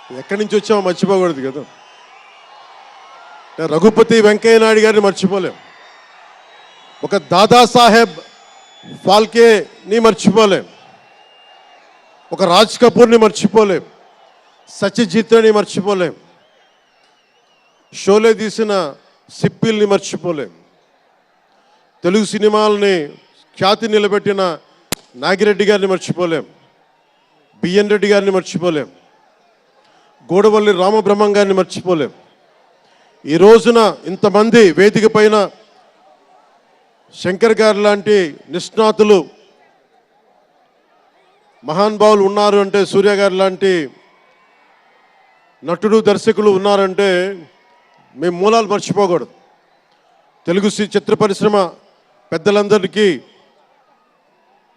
ఎక్కడి నుంచి వచ్చామో మర్చిపోకూడదు కదా. రఘుపతి వెంకయ్య నాయుడు గారిని మర్చిపోలేం, ఒక దాదాసాహెబ్ ఫాల్కేని మర్చిపోలేం, ఒక రాజ్ కపూర్ని మర్చిపోలేం, సత్యజిత్ని మర్చిపోలేం, షోలే తీసిన సిప్పిల్ని మర్చిపోలేం, తెలుగు సినిమాలని ఖ్యాతి నిలబెట్టిన నాగిరెడ్డి గారిని మర్చిపోలేం, బిఎన్ రెడ్డి గారిని మర్చిపోలేం, గూడవల్లి రామబ్రహ్మం గారిని మర్చిపోలేం. ఈ రోజున ఇంతమంది వేదిక పైన శంకర్ గారు లాంటి నిష్ణాతులు మహానుభావులు ఉన్నారు అంటే, సూర్య గారు లాంటి నటుడు దర్శకులు ఉన్నారంటే మేము మూలాలు మర్చిపోకూడదు. తెలుగు చిత్ర పరిశ్రమ పెద్దలందరికీ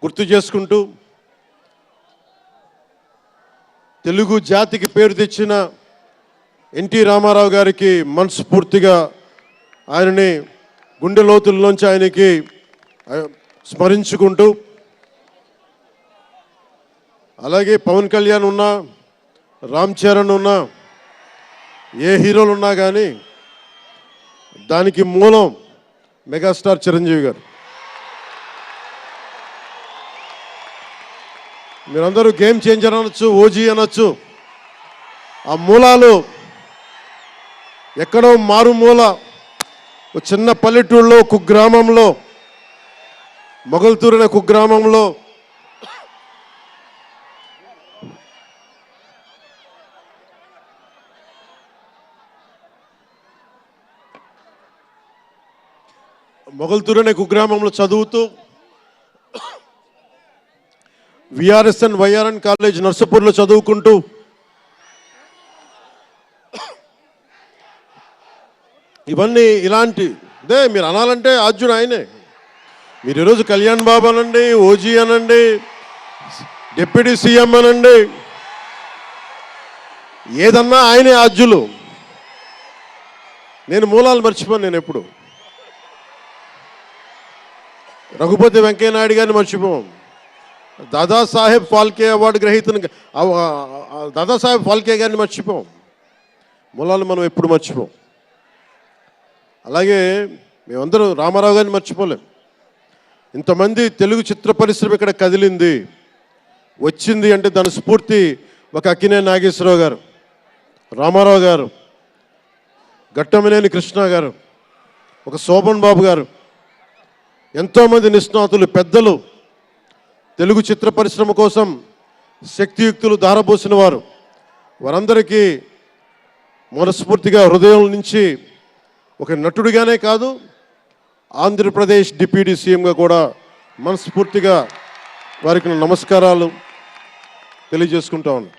గుర్తు చేసుకుంటూ, తెలుగు జాతికి పేరు తెచ్చిన ఎన్టీ రామారావు గారికి మనస్ఫూర్తిగా ఆయనని గుండె లోతుల్లోంచి ఆయనకి స్మరించుకుంటూ, అలాగే పవన్ కళ్యాణ్ ఉన్నా, రామ్ చరణ్ ఉన్నా, ఏ హీరోలు ఉన్నా కానీ దానికి మూలం మెగాస్టార్ చిరంజీవి గారు. మీరందరూ గేమ్ చేంజర్ అనొచ్చు, ఓజీ అనొచ్చు. ఆ మూలాలు ఎక్కడో మారుమూల చిన్న పల్లెటూరులో కుగ్రామంలో, మొగల్తూరు అనే కుగ్రామంలో కుగ్రామంలో చదువుతూ విఆర్ఎస్ఎన్ వైఆర్ఎన్ కాలేజ్ నర్సపూర్లో చదువుకుంటూ ఇవన్నీ ఇలాంటిదే మీరు అనాలంటే ఆద్యుడు ఆయనే. మీరు ఈరోజు కళ్యాణ్ బాబు అనండి, ఓజీ అనండి, డిప్యూటీ సీఎం అనండి, ఏదన్నా ఆయనే ఆద్యులు. నేను మూలాలు మర్చిపోను. నేను ఎప్పుడు రఘుపతి వెంకయ్య నాయుడు గారిని మర్చిపోం, దాదాసాహెబ్ ఫాల్కే అవార్డు గ్రహీతను దాదాసాహెబ్ ఫాల్కే గారిని మర్చిపోం. మూలాలు మనం ఎప్పుడు మర్చిపోం. అలాగే మేమందరూ రామారావు గారిని మర్చిపోలేం. ఇంతమంది తెలుగు చిత్ర పరిశ్రమ ఇక్కడ కదిలింది, వచ్చింది అంటే దాని స్ఫూర్తి ఒక అక్కినేని నాగేశ్వరరావు గారు, రామారావు గారు, ఘట్టమనేని కృష్ణ గారు, ఒక శోభన్ బాబు గారు, ఎంతోమంది నిష్ణాతులు పెద్దలు తెలుగు చిత్ర పరిశ్రమ కోసం శక్తియుక్తులు ధారపోసిన వారు. వారందరికీ మనస్ఫూర్తిగా హృదయం నుంచి ఒక నటుడిగానే కాదు, ఆంధ్రప్రదేశ్ డిప్యూటీ సీఎంగా కూడా మనస్ఫూర్తిగా వారికి నమస్కారాలు తెలియజేసుకుంటా ఉన్నాను.